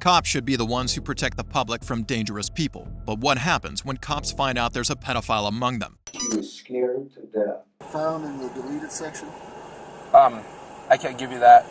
Cops should be the ones who protect the public from dangerous people. But what happens when cops find out there's a pedophile among them? She was scared to death. Found in the deleted section? I can't give you that.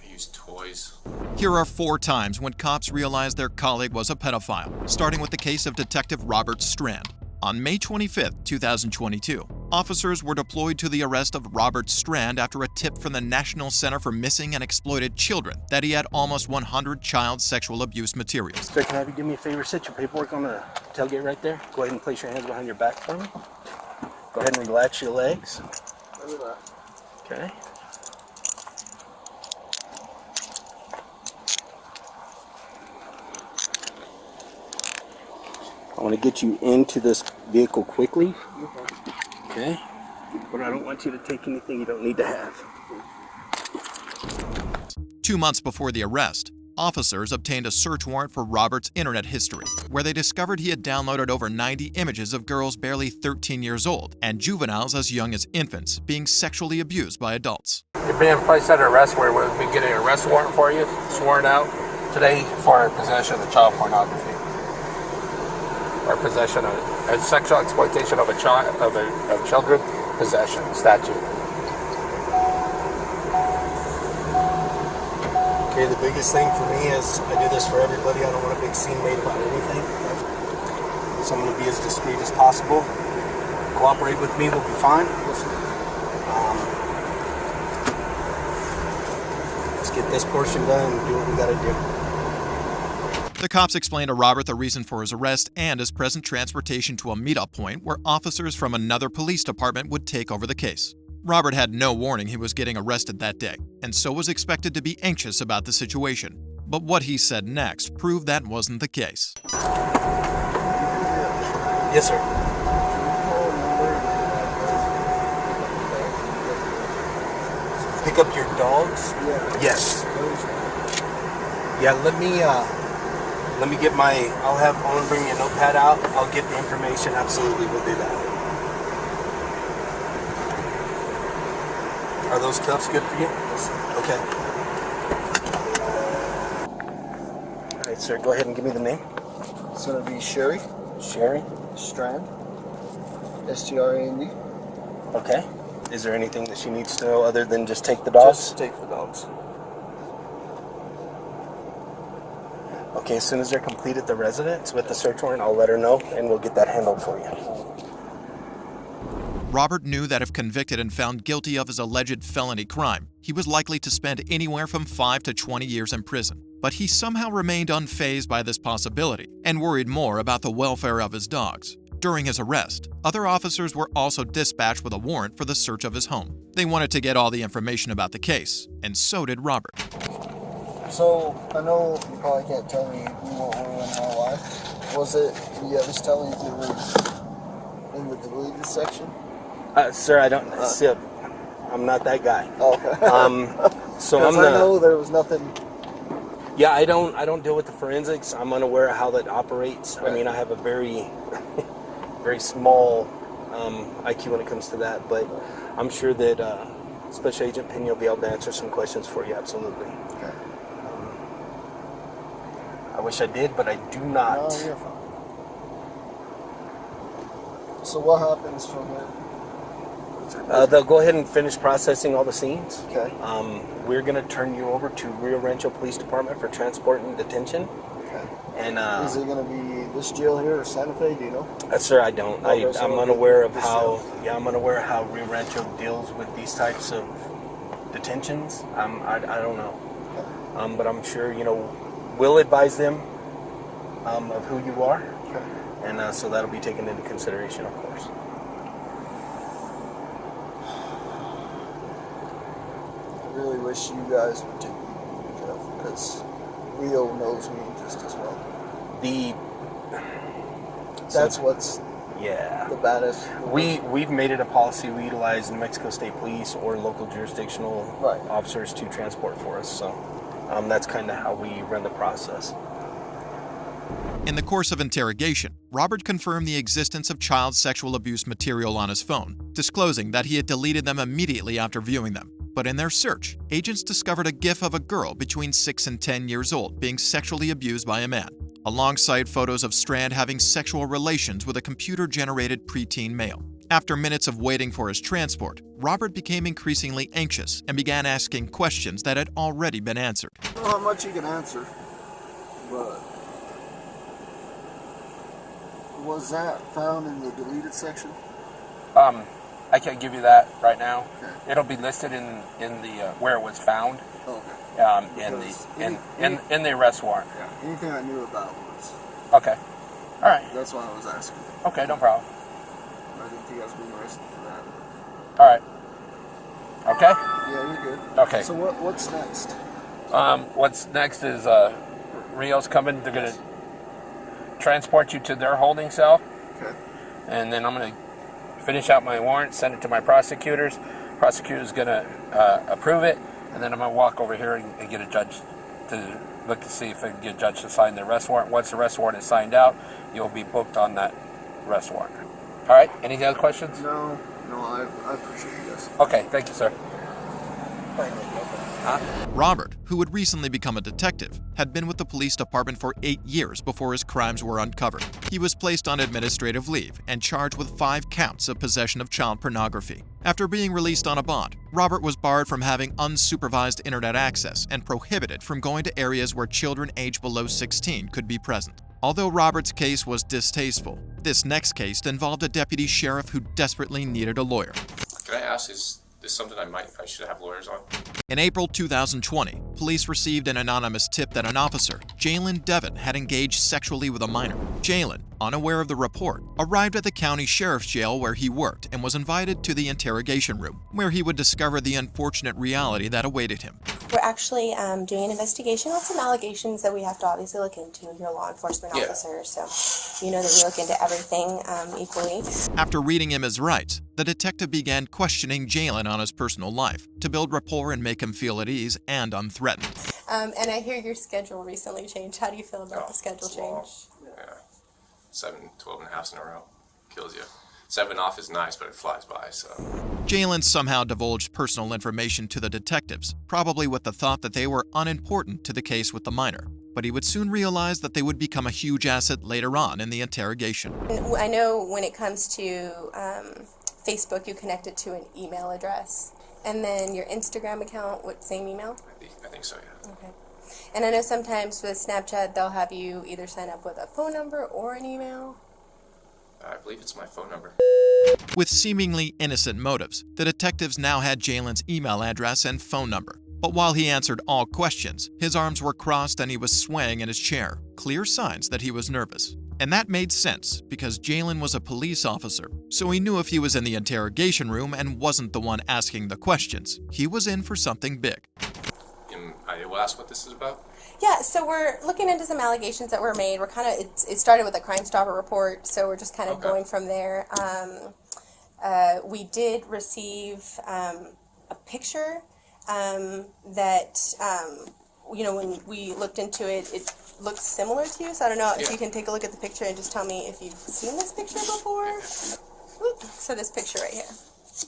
I use toys. Here are 4 times when cops realized their colleague was a pedophile, starting with the case of Detective Robert Strand. On May 25, 2022, officers were deployed to the arrest of Robert Strand after a tip from the National Center for Missing and Exploited Children that he had almost 100 child sexual abuse materials. Sir, can I have you do me a favor? Set your paperwork on the tailgate right there. Go ahead and place your hands behind your back for me. Go ahead and relax your legs. Okay. I want to get you into this vehicle quickly. Okay. But I don't want you to take anything you don't need to have. 2 months before the arrest, officers obtained a search warrant for Robert's internet history, where they discovered he had downloaded over 90 images of girls barely 13 years old and juveniles as young as infants being sexually abused by adults. You're being placed under arrest where we'll be getting an arrest warrant for you, sworn out today for possession of child pornography. Or possession of sexual exploitation of a child, of children, possession statute. Okay, the biggest thing for me is I do this for everybody. I don't want a big scene made about anything. So I'm going to be as discreet as possible. Cooperate with me, we'll be fine. Let's get this portion done and do what we got to do. The cops explained to Robert the reason for his arrest and his present transportation to a meetup point where officers from another police department would take over the case. Robert had no warning he was getting arrested that day, and so was expected to be anxious about the situation. But what he said next proved that wasn't the case. Yes, sir. Pick up your dogs? Yeah. Yes. Yeah, let me get my, I'm gonna bring me a notepad out. I'll get the information. Absolutely, we'll do that. Are those cuffs good for you? Yes, sir. Okay. All right, sir, go ahead and give me the name. It's going to be Sherry Sherry. Strand. S-T-R-A-N-D. Okay. Is there anything that she needs to know other than just take the dogs? Just take the dogs. Okay, as soon as they're completed the residence with the search warrant, I'll let her know and we'll get that handled for you. Robert knew that if convicted and found guilty of his alleged felony crime, he was likely to spend anywhere from 5 to 20 years in prison. But he somehow remained unfazed by this possibility and worried more about the welfare of his dogs. During his arrest, other officers were also dispatched with a warrant for the search of his home. They wanted to get all the information about the case, and so did Robert. So, I know you probably can't tell me what we went in our life. Was it, yeah, just telling you if it was in the deleted section? Sir, I don't see. I'm not that guy. Oh. So I know there was nothing. Yeah, I don't deal with the forensics. I'm unaware of how that operates. Right. I mean, I have a very, very small IQ when it comes to that. But I'm sure that Special Agent Pena will be able to answer some questions for you. Absolutely. Okay. I wish I did, but I do not. No, you're fine. So what happens from there? They'll go ahead and finish processing all the scenes. Okay. We're going to turn you over to Rio Rancho Police Department for transport and detention. Okay. And is it going to be this jail here or Santa Fe? Do you know? Sir, I don't. Okay, I'm unaware of how. Yeah, I'm unaware of how Rio Rancho deals with these types of detentions. I don't know. Okay. But I'm sure we'll advise them of who you are. Okay. And so that'll be taken into consideration, of course. I really wish you guys would take me to jail because Rio knows me just as well. That's what's the baddest. We've made it a policy we utilize New Mexico State Police or local jurisdictional officers to transport for us. So that's kind of how we run the process. In the course of interrogation, Robert confirmed the existence of child sexual abuse material on his phone, disclosing that he had deleted them immediately after viewing them. But in their search, agents discovered a GIF of a girl between 6 and 10 years old being sexually abused by a man, alongside photos of Strand having sexual relations with a computer-generated preteen male. After minutes of waiting for his transport, Robert became increasingly anxious and began asking questions that had already been answered. I don't know how much you can answer, but was that found in the deleted section? I can't give you that right now. Okay. It'll be listed in the where it was found. Okay. In the arrest warrant. Yeah. Anything I knew about was. Okay. All right. That's why I was asking. Okay, no problem. I didn't think I was being arrested for that. All right. Okay. Yeah, you're good. Okay. So what's next? What's next is Rio's coming. They're gonna transport you to their holding cell, Okay. and then I'm gonna finish out my warrant, send it to my prosecutors. Prosecutor's gonna approve it, and then I'm gonna walk over here and get a judge to look to see if I can get a judge to sign the arrest warrant. Once the arrest warrant is signed out, you'll be booked on that arrest warrant. All right. Any other questions? No, I appreciate you guys. Okay. Thank you, sir. Robert, who had recently become a detective, had been with the police department for 8 years before his crimes were uncovered. He was placed on administrative leave and charged with 5 counts of possession of child pornography. After being released on a bond, Robert was barred from having unsupervised internet access and prohibited from going to areas where children aged below 16 could be present. Although Robert's case was distasteful, this next case involved a deputy sheriff who desperately needed a lawyer. Can I ask, is this something I should have lawyers on? In April 2020, police received an anonymous tip that an officer, Jalen Devon, had engaged sexually with a minor. Jalen, unaware of the report, arrived at the county sheriff's jail where he worked and was invited to the interrogation room, where he would discover the unfortunate reality that awaited him. We're actually doing an investigation on some allegations that we have to obviously look into. You're a law enforcement officer, so you know that we look into everything equally. After reading him his rights, the detective began questioning Jalen on his personal life to build rapport and make him feel at ease and unthreatened. And I hear your schedule recently changed. How do you feel about the schedule change? Yeah. 7, 12 and a half in a row. Kills you. 7 off is nice, but it flies by, so. Jalen somehow divulged personal information to the detectives, probably with the thought that they were unimportant to the case with the minor. But he would soon realize that they would become a huge asset later on in the interrogation. I know when it comes to Facebook, you connect it to an email address. And then your Instagram account, what, same email? I think so, yeah. Okay. And I know sometimes with Snapchat, they'll have you either sign up with a phone number or an email. I believe it's my phone number. With seemingly innocent motives, the detectives now had Jalen's email address and phone number. But while he answered all questions, his arms were crossed and he was swaying in his chair, clear signs that he was nervous. And that made sense, because Jalen was a police officer, so he knew if he was in the interrogation room and wasn't the one asking the questions, he was in for something big. I will ask what this is about? Yeah, so we're looking into some allegations that were made. We're kind of, it started with a Crime Stopper report, so we're just kind of going from there. We did receive a picture that, when we looked into it, it looks similar to you. So I don't know if you can take a look at the picture and just tell me if you've seen this picture before. So this picture right here.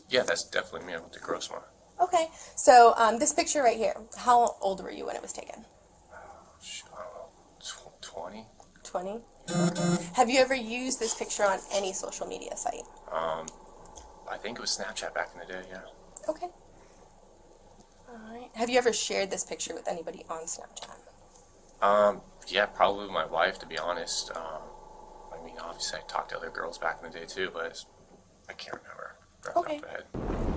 Yeah, that's definitely me with the gross one. Okay, so this picture right here, how old were you when it was taken? I don't know, 20? 20? Have you ever used this picture on any social media site? I think it was Snapchat back in the day, yeah. Okay. Alright. Have you ever shared this picture with anybody on Snapchat? Yeah, probably with my wife, to be honest. I mean, obviously I talked to other girls back in the day too, but I can't remember. Okay.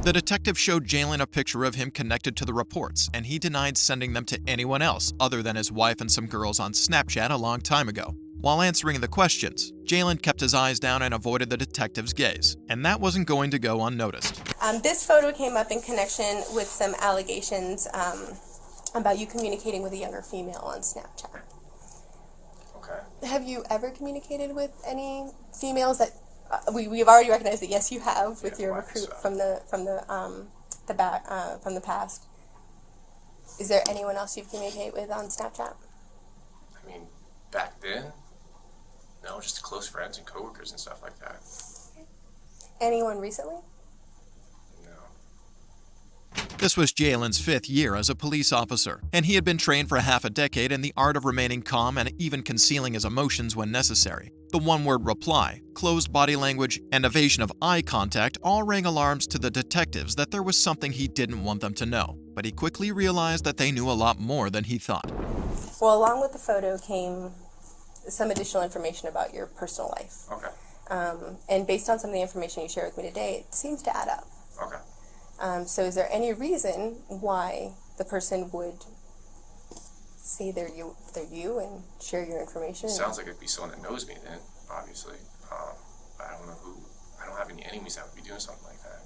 The detective showed Jalen a picture of him connected to the reports, and he denied sending them to anyone else other than his wife and some girls on Snapchat a long time ago. While answering the questions, Jalen kept his eyes down and avoided the detective's gaze, and that wasn't going to go unnoticed. This photo came up in connection with some allegations about you communicating with a younger female on Snapchat. Okay. Have you ever communicated with any females that we've already recognized that yes you have with your recruit from the past? Is there anyone else you've communicated with on Snapchat? I mean, back then, no, just close friends and coworkers and stuff like that. Anyone recently? No. This was Jalen's 5th year as a police officer, and he had been trained for half a decade in the art of remaining calm and even concealing his emotions when necessary. The one-word reply, closed body language, and evasion of eye contact all rang alarms to the detectives that there was something he didn't want them to know, but he quickly realized that they knew a lot more than he thought. Well, along with the photo came some additional information about your personal life. Okay. And based on some of the information you shared with me today, it seems to add up. Okay. So is there any reason why the person would say they're you and share your information? Sounds like it'd be someone that knows me then, obviously. I don't know who. I don't have any enemies that would be doing something like that.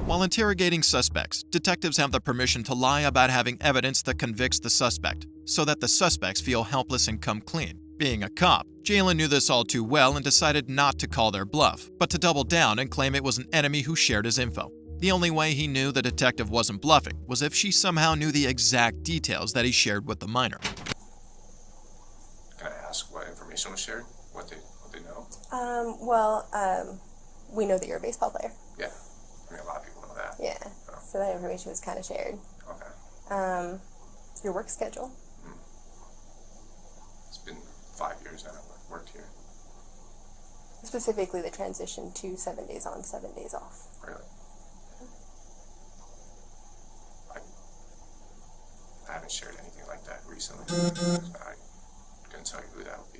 While interrogating suspects, detectives have the permission to lie about having evidence that convicts the suspect, so that the suspects feel helpless and come clean. Being a cop, Jalen knew this all too well and decided not to call their bluff, but to double down and claim it was an enemy who shared his info. The only way he knew the detective wasn't bluffing was if she somehow knew the exact details that he shared with the minor. Can I ask what information was shared? What they know? We know that you're a baseball player. Yeah. I mean, a lot of people know that. Yeah. Oh. So that information was kind of shared. Okay. Your work schedule. It's been 5 years now I've worked here. Specifically the transition to 7 days on, 7 days off. Really? I haven't shared anything like that recently. I couldn't tell you who that would be.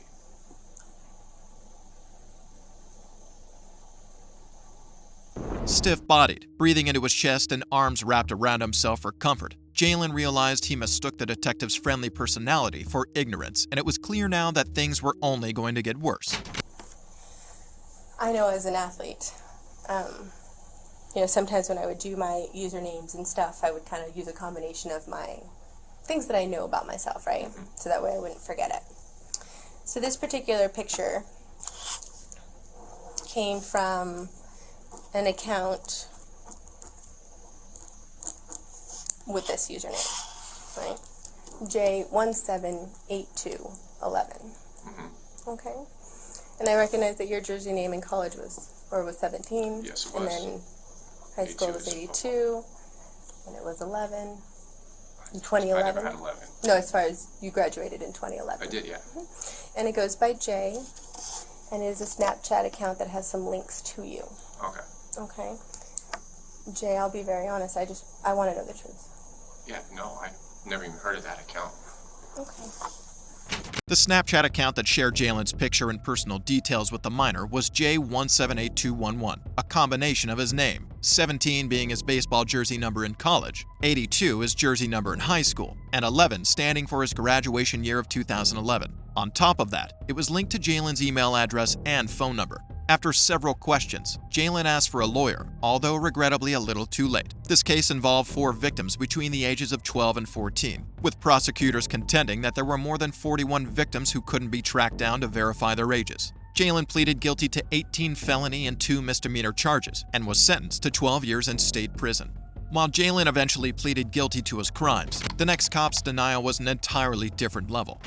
Stiff-bodied, breathing into his chest and arms wrapped around himself for comfort, Jalen realized he mistook the detective's friendly personality for ignorance, and it was clear now that things were only going to get worse. I know as an athlete, sometimes when I would do my usernames and stuff, I would kind of use a combination of my things that I know about myself, right? So that way I wouldn't forget it. So this particular picture came from an account with this username, right? J178211. Okay? And I recognize that your jersey name in college was 17. Yes, it was. And then high school was 82. And it was 11. In 2011. I never had 11. No, as far as you graduated in 2011. I did, yeah. And it goes by J, and it is a Snapchat account that has some links to you. Okay. Okay? Jay, I'll be very honest, I want to know the truth. Yeah, no, I never even heard of that account. Okay. The Snapchat account that shared Jalen's picture and personal details with the minor was J178211, a combination of his name, 17 being his baseball jersey number in college, 82 his jersey number in high school, and 11 standing for his graduation year of 2011. On top of that, it was linked to Jalen's email address and phone number. After several questions, Jalen asked for a lawyer, although regrettably a little too late. This case involved 4 victims between the ages of 12 and 14, with prosecutors contending that there were more than 41 victims who couldn't be tracked down to verify their ages. Jalen pleaded guilty to 18 felony and 2 misdemeanor charges and was sentenced to 12 years in state prison. While Jalen eventually pleaded guilty to his crimes, the next cop's denial was an entirely different level.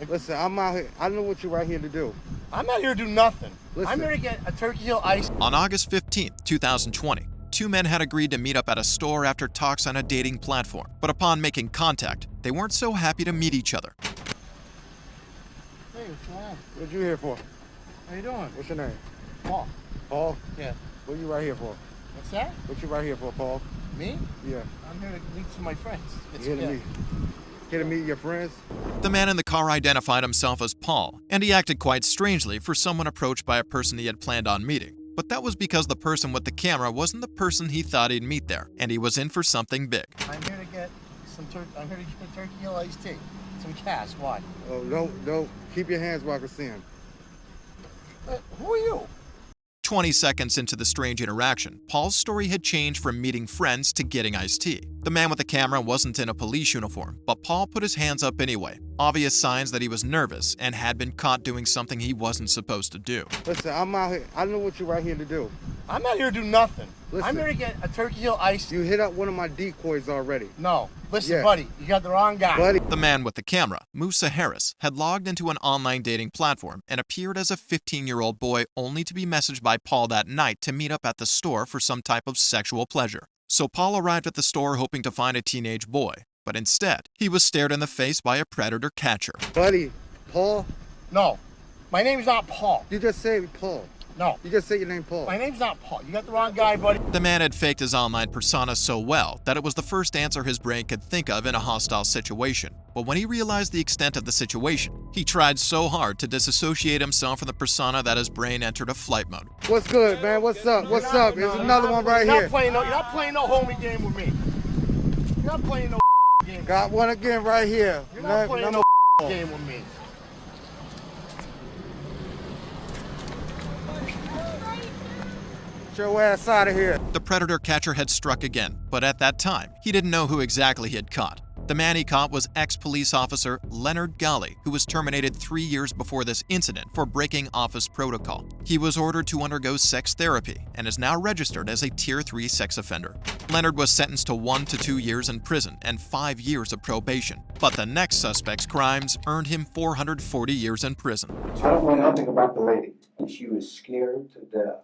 Listen, I'm out here. I know what you're right here to do. I'm not here to do nothing. Listen. I'm here to get a Turkey Hill ice. On August 15, 2020, 2 men had agreed to meet up at a store after talks on a dating platform. But upon making contact, they weren't so happy to meet each other. Hey, what's going on? What you here for? How you doing? What's your name? Paul. Paul? Yeah. What you right here for? What's that? What you right here for, Paul? Me? Yeah. I'm here to meet some of my friends. You here to meet? Here to meet your friends? The man in the car identified himself as Paul, and he acted quite strangely for someone approached by a person he had planned on meeting. But that was because the person with the camera wasn't the person he thought he'd meet there, and he was in for something big. I'm here to get I'm here to get a Turkey Hill iced tea. Some cash. Why? Oh, don't. Keep your hands where I can see them. Who are you? 20 seconds into the strange interaction, Paul's story had changed from meeting friends to getting iced tea. The man with the camera wasn't in a police uniform, but Paul put his hands up anyway, obvious signs that he was nervous and had been caught doing something he wasn't supposed to do. Listen, I'm out here. I know what you're right here to do. I'm not here to do nothing. Listen. I'm here to get a Turkey Hill iced tea. You hit up one of my decoys already. No. Listen, Yeah. buddy, you got the wrong guy. Buddy. The man with the camera, Musa Harris, had logged into an online dating platform and appeared as a 15-year-old boy only to be messaged by Paul that night to meet up at the store for some type of sexual pleasure. So Paul arrived at the store hoping to find a teenage boy, but instead, he was stared in the face by a predator catcher. Buddy, Paul? No. My name's not Paul. You just said Paul. No. You just said your name Paul. My name's not Paul. You got the wrong guy, buddy. The man had faked his online persona so well that it was the first answer his brain could think of in a hostile situation. But when he realized the extent of the situation, he tried so hard to disassociate himself from the persona that his brain entered a flight mode. What's good, man? What's up? What's up? There's another one right You're here. you're not playing no homie game with me. You're not playing no game. Got one again right here. You're not playing no game with me. Get your ass out of here. The predator catcher had struck again, but at that time, he didn't know who exactly he had caught. The man he caught was ex-police officer Leonard Gali, who was terminated 3 years before this incident for breaking office protocol. He was ordered to undergo sex therapy and is now registered as a Tier 3 sex offender. Leonard was sentenced to 1 to 2 years in prison and 5 years of probation, but the next suspect's crimes earned him 440 years in prison. I don't know nothing about the lady. She was scared to death.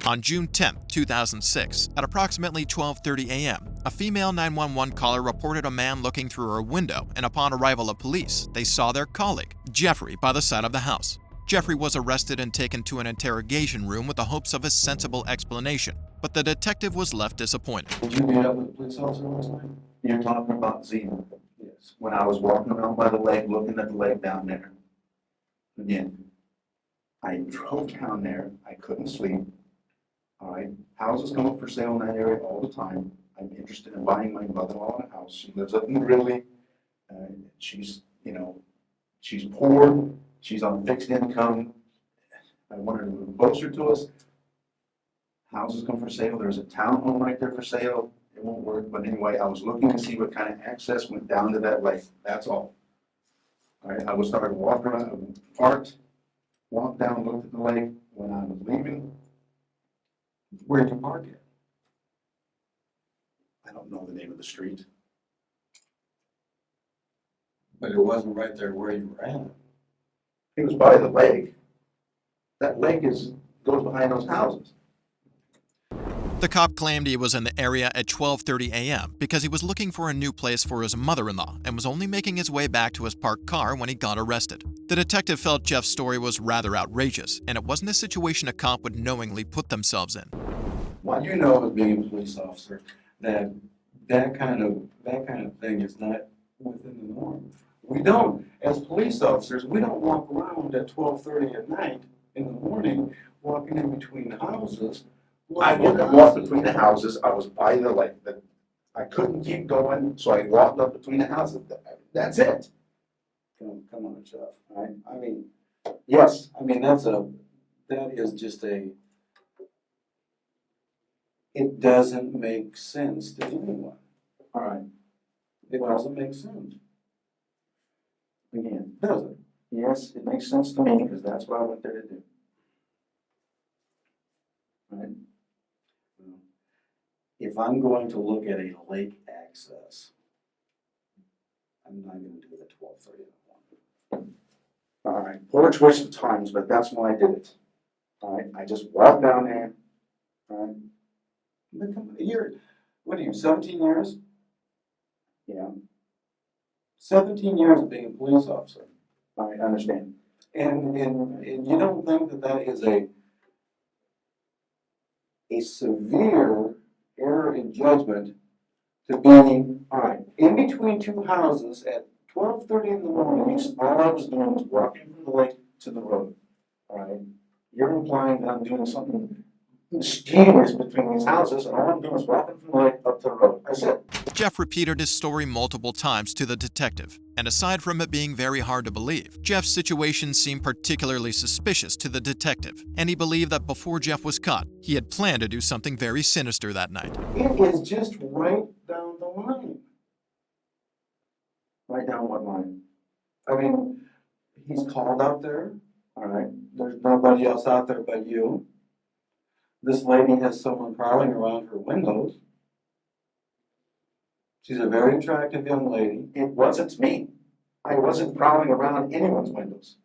On June 10, 2006, at approximately 12:30 a.m., a female 911 caller reported a man looking through her window, and upon arrival of police, they saw their colleague, Jeffrey, by the side of the house. Jeffrey was arrested and taken to an interrogation room with the hopes of a sensible explanation, but the detective was left disappointed. Did you meet up with a police officer last night? You're talking about Zena? Yes. When I was walking around by the lake, looking at the lake down there. Again, I drove down there. I couldn't sleep. All right, houses come up for sale in that area all the time. I'm interested in buying my mother-in-law a house. She lives up in Ridley. She's poor. She's on fixed income. I want her to move closer to us. Houses come for sale. There's a townhome right there for sale. It won't work, but anyway, I was looking to see what kind of access went down to that lake. That's all. All right, I was starting to walk around, parked, walked down, looked at the lake. When I was leaving, where'd you park it? I don't know the name of the street. But it wasn't right there where you were at. It was by the lake. That lake goes behind those houses. The cop claimed he was in the area at 12:30 a.m. because he was looking for a new place for his mother-in-law and was only making his way back to his parked car when he got arrested. The detective felt Jeff's story was rather outrageous, and it wasn't a situation a cop would knowingly put themselves in. Well, you know, as being a police officer, that kind of thing is not within the norm. We don't, as police officers, we don't walk around at 12:30 at night in the morning, walking in between the houses. I walked between the houses. I was by the lake. I couldn't keep going, so I walked up between the houses. That's it. Come on, Jeff. Right? I mean, Yes. I mean that is just it doesn't make sense to anyone. All right. It doesn't make sense. Again, Does it? yes, it makes sense to me because that's what I went there to do. Right? If I'm going to look at a lake access, I'm not going to do it at 12:30 in the morning. All right. Poor choice of times, but that's why I did it. All right. I just walked down there. All right. But what are you, 17 years? Yeah. 17 years of being a police officer. I understand. And you don't think that is a severe error in judgment to be, all right, in between two houses at 12:30 in the morning. All I was doing was walking from the lake to the road. All right. You're implying that I'm doing something mischievous between these houses, and all I'm doing is walking from the lake up to the road. That's it. Jeff repeated his story multiple times to the detective, and aside from it being very hard to believe, Jeff's situation seemed particularly suspicious to the detective, and he believed that before Jeff was caught, he had planned to do something very sinister that night. It is just right down the line. Right down what line? I mean, he's called out there, all right? There's nobody else out there but you. This lady has someone prowling around her windows. She's a very attractive young lady. It wasn't me. I wasn't prowling around anyone's windows.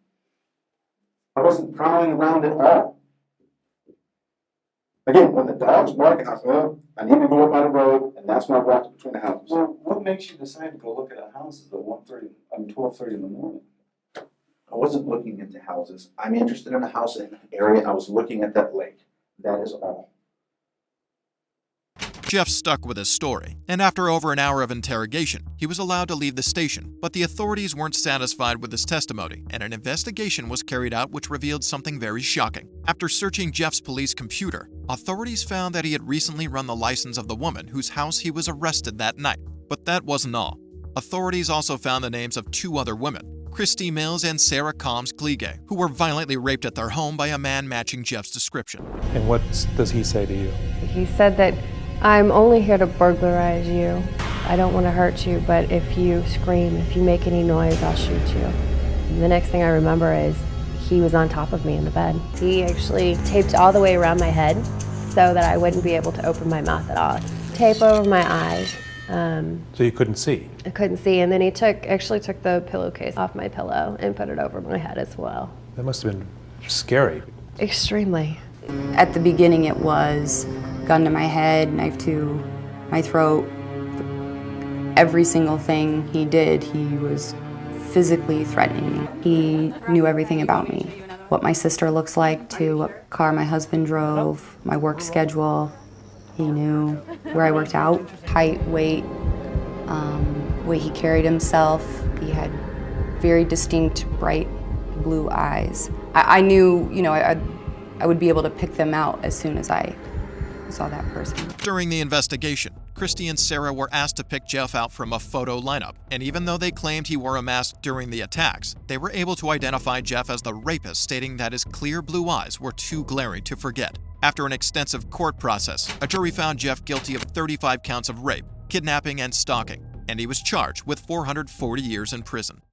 I wasn't prowling around at all. Again, when the dog's barking, I said, well, I need to go up on the road, and that's when I walked between the houses. Well, what makes you decide to go look at a house at 12:30 in the morning? I wasn't looking into houses. I'm interested in a house in an area. I was looking at that lake. That is all. Jeff stuck with his story, and after over an hour of interrogation, he was allowed to leave the station, but the authorities weren't satisfied with his testimony, and an investigation was carried out which revealed something very shocking. After searching Jeff's police computer, authorities found that he had recently run the license of the woman whose house he was arrested that night. But that wasn't all. Authorities also found the names of two other women, Christy Mills and Sarah Combs Kliege, who were violently raped at their home by a man matching Jeff's description. And what does he say to you? He said that, I'm only here to burglarize you. I don't want to hurt you, but if you scream, if you make any noise, I'll shoot you. And the next thing I remember is he was on top of me in the bed. He actually taped all the way around my head so that I wouldn't be able to open my mouth at all. Tape over my eyes. So you couldn't see? I couldn't see, and then he actually took the pillowcase off my pillow and put it over my head as well. That must have been scary. Extremely. At the beginning it was gun to my head, knife to my throat. Every single thing he did, he was physically threatening me. He knew everything about me. What my sister looks like, to what car my husband drove, my work schedule. He knew where I worked out, height, weight, way he carried himself. He had very distinct, bright blue eyes. I knew, I would be able to pick them out as soon as I saw that person. During the investigation, Christy and Sarah were asked to pick Jeff out from a photo lineup, and even though they claimed he wore a mask during the attacks, they were able to identify Jeff as the rapist, stating that his clear blue eyes were too glaring to forget. After an extensive court process, a jury found Jeff guilty of 35 counts of rape, kidnapping, and stalking, and he was charged with 440 years in prison.